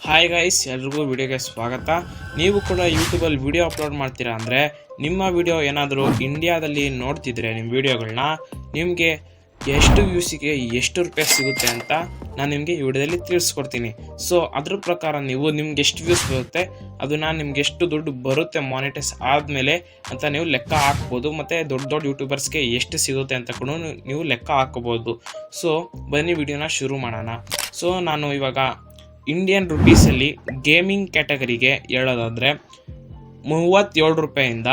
Hi guys, ಎಲ್ರಿಗೂ ವಿಡಿಯೋಗೆ ಸ್ವಾಗತ. ನೀವು ಕೂಡ ಯೂಟ್ಯೂಬಲ್ಲಿ ವಿಡಿಯೋ ಅಪ್ಲೋಡ್ ಮಾಡ್ತೀರಾ ಅಂದರೆ ನಿಮ್ಮ ವಿಡಿಯೋ ಏನಾದರೂ ಇಂಡಿಯಾದಲ್ಲಿ ನೋಡ್ತಿದ್ರೆ ನಿಮ್ಮ ವಿಡಿಯೋಗಳನ್ನ ನಿಮಗೆ ಎಷ್ಟು ವ್ಯೂಸಿಗೆ ಎಷ್ಟು ರೂಪಾಯಿ ಸಿಗುತ್ತೆ ಅಂತ ನಾನು ನಿಮಗೆ ಈ ವಿಡಿಯೋದಲ್ಲಿ ತಿಳಿಸ್ಕೊಡ್ತೀನಿ. ಸೊ ಅದ್ರ ಪ್ರಕಾರ ನಿಮ್ಗೆ ಎಷ್ಟು ವ್ಯೂಸ್ ಬರುತ್ತೆ, ಅದನ್ನು ನಿಮ್ಗೆ ಎಷ್ಟು ದುಡ್ಡು ಬರುತ್ತೆ ಮಾನಿಟೈಸ್ ಆದಮೇಲೆ ಅಂತ ನೀವು ಲೆಕ್ಕ ಹಾಕ್ಬೋದು. ಮತ್ತು ದೊಡ್ಡ ಯೂಟ್ಯೂಬರ್ಸ್ಗೆ ಎಷ್ಟು ಸಿಗುತ್ತೆ ಅಂತ ಕೂಡ ನೀವು ಲೆಕ್ಕ ಹಾಕ್ಕೋಬೋದು. ಸೊ ಬನ್ನಿ ವಿಡಿಯೋನ ಶುರು ಮಾಡೋಣ. ಸೊ ನಾನು ಇವಾಗ ಇಂಡಿಯನ್ ರುಪೀಸಲ್ಲಿ ಗೇಮಿಂಗ್ ಕ್ಯಾಟಗರಿಗೆ ಹೇಳೋದಾದರೆ 37 ರೂಪಾಯಿಂದ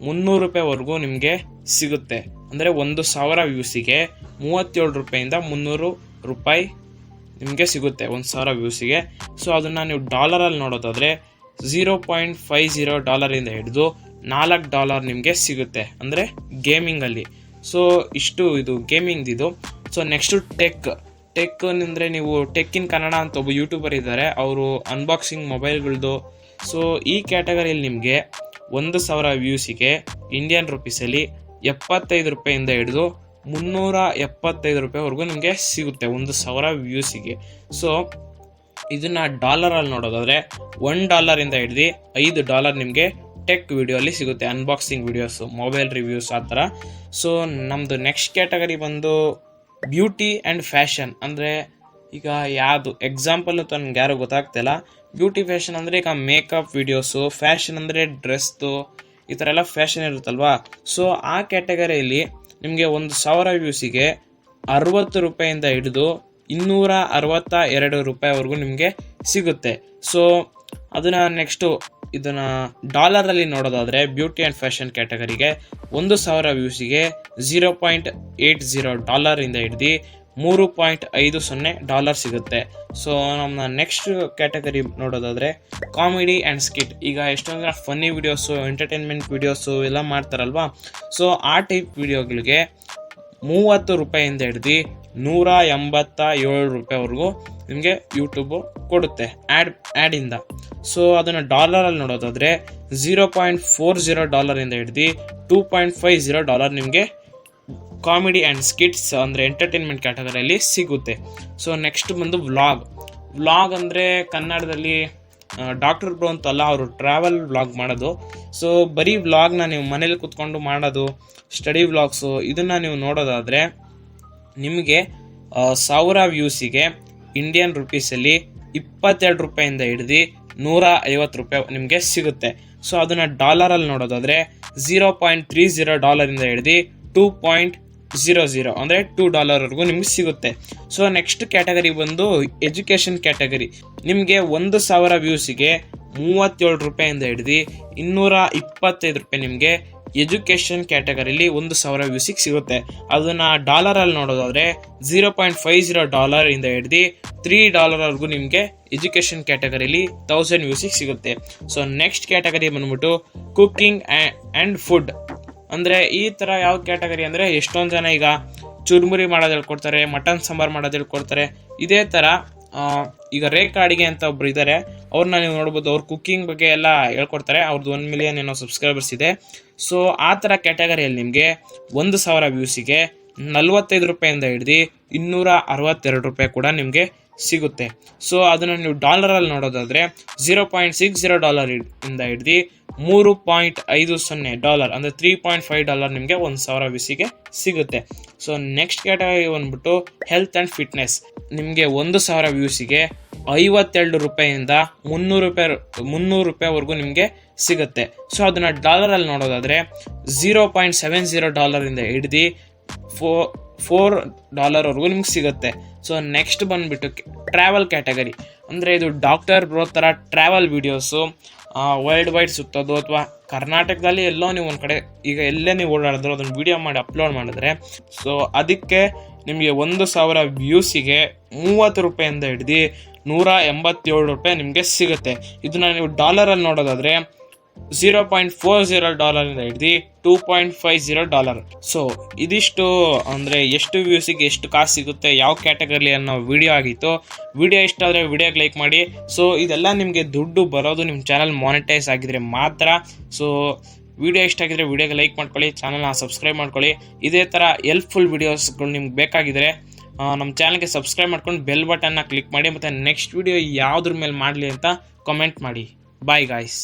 300 ರೂಪಾಯಿವರೆಗೂ ನಿಮಗೆ ಸಿಗುತ್ತೆ. ಅಂದರೆ 1000 ವ್ಯೂಸಿಗೆ 37 ರೂಪಾಯಿಂದ 300 ರೂಪಾಯಿ ನಿಮಗೆ ಸಿಗುತ್ತೆ 1000 ವ್ಯೂಸಿಗೆ. ಸೊ ಅದನ್ನು ನೀವು ಡಾಲರಲ್ಲಿ ನೋಡೋದಾದರೆ $0.50 ಹಿಡಿದು $4 ನಿಮಗೆ ಸಿಗುತ್ತೆ, ಅಂದರೆ ಗೇಮಿಂಗಲ್ಲಿ. ಸೊ ಇಷ್ಟು ಇದು ಗೇಮಿಂಗ್ದಿದು. ಸೊ ನೆಕ್ಸ್ಟು ಟೆಕ್ ಅಂದರೆ ನೀವು ಟೆಕ್ ಇನ್ ಕನ್ನಡ ಅಂತ ಒಬ್ಬ ಯೂಟ್ಯೂಬರ್ ಇದ್ದಾರೆ, ಅವರು ಅನ್ಬಾಕ್ಸಿಂಗ್ ಮೊಬೈಲ್ಗಳದ್ದು. ಸೊ ಈ ಕ್ಯಾಟಗರಿಯಲ್ಲಿ ನಿಮಗೆ 1000 ವ್ಯೂಸಿಗೆ ಇಂಡಿಯನ್ ರುಪೀಸಲ್ಲಿ 75 ರೂಪಾಯಿಂದ ಹಿಡಿದು 375 ರೂಪಾಯಿವರೆಗೂ ನಿಮಗೆ ಸಿಗುತ್ತೆ 1000 ವ್ಯೂಸಿಗೆ. ಸೊ ಇದನ್ನು ಡಾಲರಲ್ಲಿ ನೋಡೋದಾದರೆ $1 ಹಿಡಿದು $5 ನಿಮಗೆ ಟೆಕ್ ವಿಡಿಯೋಲಿ ಸಿಗುತ್ತೆ, ಅನ್ಬಾಕ್ಸಿಂಗ್ ವಿಡಿಯೋಸು, ಮೊಬೈಲ್ ರಿವ್ಯೂಸ್ ಆ ಥರ. ಸೊ ನಮ್ಮದು ನೆಕ್ಸ್ಟ್ ಕ್ಯಾಟಗರಿ ಬಂದು ಬ್ಯೂಟಿ ಆ್ಯಂಡ್ ಫ್ಯಾಷನ್. ಅಂದರೆ ಈಗ ಯಾವುದು ಎಕ್ಸಾಂಪಲ್ ಅಂತ ನನಗೆ ಯಾರು ಗೊತ್ತಾಗ್ತಿಲ್ಲ. ಬ್ಯೂಟಿ ಫ್ಯಾಷನ್ ಅಂದರೆ ಈಗ ಮೇಕಪ್ ವಿಡಿಯೋಸು, ಫ್ಯಾಷನ್ ಅಂದರೆ ಡ್ರೆಸ್ದು, ಈ ಥರ ಎಲ್ಲ ಫ್ಯಾಷನ್ ಇರುತ್ತಲ್ವಾ. ಸೊ ಆ ಕ್ಯಾಟಗರಿಯಲ್ಲಿ ನಿಮಗೆ 1000 ವ್ಯೂಸಿಗೆ 60 ರೂಪಾಯಿಂದ ಹಿಡಿದು 262 ರೂಪಾಯಿವರೆಗೂ ನಿಮಗೆ ಸಿಗುತ್ತೆ. ಸೊ ಅದನ್ನು ನೆಕ್ಸ್ಟು ಇದನ್ನು ಡಾಲರಲ್ಲಿ ನೋಡೋದಾದರೆ ಬ್ಯೂಟಿ ಆ್ಯಂಡ್ ಫ್ಯಾಷನ್ ಕ್ಯಾಟಗರಿಗೆ 1000 ವ್ಯೂಸಿಗೆ $0.80 ಹಿಡಿದು $3.50 ಸಿಗುತ್ತೆ. ಸೊ ನಮ್ಮ ನೆಕ್ಸ್ಟ್ ಕ್ಯಾಟಗರಿ ನೋಡೋದಾದರೆ ಕಾಮಿಡಿ ಆ್ಯಂಡ್ ಸ್ಕಿಟ್. ಈಗ ಎಷ್ಟೊಂದು ಜನ ಫನ್ನಿ ವಿಡಿಯೋಸು, ಎಂಟರ್ಟೈನ್ಮೆಂಟ್ ವಿಡಿಯೋಸು ಎಲ್ಲ ಮಾಡ್ತಾರಲ್ವಾ. ಸೊ ಆ ಟೈಪ್ ವಿಡಿಯೋಗಳಿಗೆ 30 ರೂಪಾಯಿಂದ ಹಿಡಿದು $187 ರೂಪಾಯಿವರೆಗೂ ನಿಮಗೆ ಯೂಟ್ಯೂಬು ಕೊಡುತ್ತೆ ಆ್ಯಡಿಂದ. ಸೊ ಅದನ್ನು ಡಾಲರಲ್ಲಿ ನೋಡೋದಾದರೆ $0.40 ಹಿಡಿದು $2.50 ನಿಮಗೆ ಕಾಮಿಡಿ ಆ್ಯಂಡ್ ಸ್ಕಿಟ್ಸ್ ಅಂದರೆ ಎಂಟರ್ಟೈನ್ಮೆಂಟ್ ಕ್ಯಾಟಗರಿಯಲ್ಲಿ ಸಿಗುತ್ತೆ. ಸೊ ನೆಕ್ಸ್ಟ್ ಬಂದು ವ್ಲಾಗ್ ಅಂದರೆ ಕನ್ನಡದಲ್ಲಿ ಡಾಕ್ಟರ್ ಬ್ರೋ ಅಂತಲ್ಲ, ಅವರು ಟ್ರಾವೆಲ್ ವ್ಲಾಗ್ ಮಾಡೋದು. ಸೊ ಬರೀ ವ್ಲಾಗ್ನ ನೀವು ಮನೇಲಿ ಕೂತ್ಕೊಂಡು ಮಾಡೋದು, ಸ್ಟಡಿ ವ್ಲಾಗ್ಸು, ಇದನ್ನು ನೀವು ನೋಡೋದಾದರೆ ನಿಮಗೆ 1000 ವ್ಯೂಸಿಗೆ ಇಂಡಿಯನ್ ರುಪೀಸಲ್ಲಿ 22 ರೂಪಾಯಿಂದ ಹಿಡಿದು $150 ರೂಪಾಯಿ ನಿಮಗೆ ಸಿಗುತ್ತೆ. ಸೊ ಅದನ್ನು ಡಾಲರಲ್ಲಿ ನೋಡೋದಾದರೆ $0.30 ಹಿಡಿದು $2.00 ಅಂದರೆ $2 ನಿಮ್ಗೆ ಸಿಗುತ್ತೆ. ಸೊ ನೆಕ್ಸ್ಟ್ ಕ್ಯಾಟಗರಿ ಬಂದು ಎಜುಕೇಷನ್ ಕ್ಯಾಟಗರಿ. ನಿಮಗೆ 1000 ವ್ಯೂಸಿಗೆ 37 ರೂಪಾಯಿಂದ ಹಿಡಿದು $225 ರೂಪಾಯಿ ನಿಮಗೆ ಎಜುಕೇಷನ್ ಕ್ಯಾಟಗರಿಲಿ 1000 ವ್ಯೂಸಿಗೆ ಸಿಗುತ್ತೆ. ಅದನ್ನು ಡಾಲರಲ್ಲಿ ನೋಡೋದಾದರೆ $0.50 ಹಿಡಿದು $3 ನಿಮಗೆ ಎಜುಕೇಷನ್ ಕ್ಯಾಟಗರಿಲಿ 1000 ವ್ಯೂಸಿಗೆ ಸಿಗುತ್ತೆ. ಸೊ ನೆಕ್ಸ್ಟ್ ಕ್ಯಾಟಗರಿ ಬಂದ್ಬಿಟ್ಟು ಕುಕ್ಕಿಂಗ್ ಆ್ಯಂಡ್ ಫುಡ್. ಅಂದರೆ ಈ ಥರ ಯಾವ ಕ್ಯಾಟಗರಿ ಅಂದರೆ ಎಷ್ಟೊಂದು ಜನ ಈಗ ಚುರುಮುರಿ ಮಾಡೋದು ಹೇಳ್ಕೊಡ್ತಾರೆ, ಮಟನ್ ಸಾಂಬಾರು ಮಾಡೋದು ಹೇಳ್ಕೊಡ್ತಾರೆ. ಇದೇ ಥರ ಈಗ ರೇಖಾ ಅಡಿಗೆ ಅಂತ ಒಬ್ರು ಇದ್ದಾರೆ, ಅವ್ರನ್ನ ನೀವು ನೋಡ್ಬೋದು. ಅವ್ರು ಕುಕ್ಕಿಂಗ್ ಬಗ್ಗೆ ಎಲ್ಲ ಹೇಳ್ಕೊಡ್ತಾರೆ. ಅವ್ರದ್ದು 1 ಮಿಲಿಯನ್ ಏನೋ ಸಬ್ಸ್ಕ್ರೈಬರ್ಸ್ ಇದೆ. ಸೊ ಆ ಥರ ಕ್ಯಾಟಗರಿಯಲ್ಲಿ ನಿಮಗೆ 1000 ವ್ಯೂಸಿಗೆ 45 ರೂಪಾಯಿಂದ ಹಿಡಿದು $262 ರೂಪಾಯಿ ಕೂಡ ನಿಮಗೆ ಸಿಗುತ್ತೆ. ಸೊ ಅದನ್ನು ನೀವು ಡಾಲರಲ್ಲಿ ನೋಡೋದಾದರೆ $0.60 ಇಂದ ಹಿಡಿದು $3.50 ಅಂದರೆ $3.5 ನಿಮಗೆ 1000 ವ್ಯೂಸಿಗೆ ಸಿಗುತ್ತೆ. ಸೊ ನೆಕ್ಸ್ಟ್ ಕ್ಯಾಟಗರಿ ಬಂದ್ಬಿಟ್ಟು ಹೆಲ್ತ್ ಆ್ಯಂಡ್ ಫಿಟ್ನೆಸ್. ನಿಮಗೆ 1000 ವ್ಯೂಸಿಗೆ 52 ರೂಪಾಯಿಂದ $300 ರೂಪಾಯಿವರೆಗೂ ನಿಮಗೆ ಸಿಗುತ್ತೆ. ಸೊ ಅದನ್ನು ಡಾಲರಲ್ಲಿ ನೋಡೋದಾದರೆ $0.70 ಇಂದ ಹಿಡಿದು $4 ನಿಮ್ಗೆ ಸಿಗುತ್ತೆ. ಸೊ ನೆಕ್ಸ್ಟ್ ಬಂದುಬಿಟ್ಟು ಟ್ರಾವೆಲ್ ಕ್ಯಾಟಗರಿ. ಅಂದರೆ ಇದು ಡಾಕ್ಟರ್ ಬ್ರೋ ಥರ ಟ್ರಾವೆಲ್ ವೀಡಿಯೋಸು, ವರ್ಲ್ಡ್ ವೈಡ್ ಸುತ್ತೋದು, ಅಥವಾ ಕರ್ನಾಟಕದಲ್ಲಿ ಎಲ್ಲೋ ನೀವು ಒಂದು ಕಡೆ ಈಗ ಎಲ್ಲೇ ನೀವು ಓಡಾಡಿದ್ರು ಅದನ್ನು ವೀಡಿಯೋ ಮಾಡಿ ಅಪ್ಲೋಡ್ ಮಾಡಿದ್ರೆ, ಸೊ ಅದಕ್ಕೆ ನಿಮಗೆ 1000 ವ್ಯೂಸಿಗೆ 30 ರೂಪಾಯಿಂದ ಹಿಡಿದು $187 ರೂಪಾಯಿ ನಿಮಗೆ ಸಿಗುತ್ತೆ. ಇದನ್ನು ನೀವು ಡಾಲರಲ್ಲಿ ನೋಡೋದಾದರೆ $0.40 ಹಿಡಿದು $2.50. ಸೊ ಇದಿಷ್ಟು ಅಂದರೆ ಎಷ್ಟು ವ್ಯೂಸಿಗೆ ಎಷ್ಟು ಕಾಸು ಸಿಗುತ್ತೆ, ಯಾವ ಕ್ಯಾಟಗರಿ ಅನ್ನೋ ವಿಡಿಯೋ ಆಗಿತ್ತು. ವಿಡಿಯೋ ಇಷ್ಟ ಆದರೆ ವಿಡಿಯೋಗೆ ಲೈಕ್ ಮಾಡಿ. ಸೊ ಇದೆಲ್ಲ ನಿಮಗೆ ದುಡ್ಡು ಬರೋದು ನಿಮ್ಮ ಚಾನಲ್ ಮಾನಿಟೈಸ್ ಆಗಿದ್ರೆ ಮಾತ್ರ. ಸೊ ವಿಡಿಯೋ ಇಷ್ಟ ಆಗಿದ್ರೆ ವಿಡಿಯೋಗೆ ಲೈಕ್ ಮಾಡ್ಕೊಳ್ಳಿ, ಚಾನಲ್ನ ಸಬ್ಸ್ಕ್ರೈಬ್ ಮಾಡ್ಕೊಳ್ಳಿ. ಇದೇ ಥರ ಹೆಲ್ಪ್ಫುಲ್ ವಿಡಿಯೋಸ್ಗಳು ನಿಮ್ಗೆ ಬೇಕಾಗಿದ್ದರೆ ನಮ್ಮ ಚಾನಲ್ಗೆ ಸಬ್ಸ್ಕ್ರೈಬ್ ಮಾಡ್ಕೊಂಡು ಬೆಲ್ ಬಟನ್ನ ಕ್ಲಿಕ್ ಮಾಡಿ, ಮತ್ತು ನೆಕ್ಸ್ಟ್ ವಿಡಿಯೋ ಯಾವುದ್ರ ಮೇಲೆ ಮಾಡಲಿ ಅಂತ ಕಾಮೆಂಟ್ ಮಾಡಿ. Bye guys.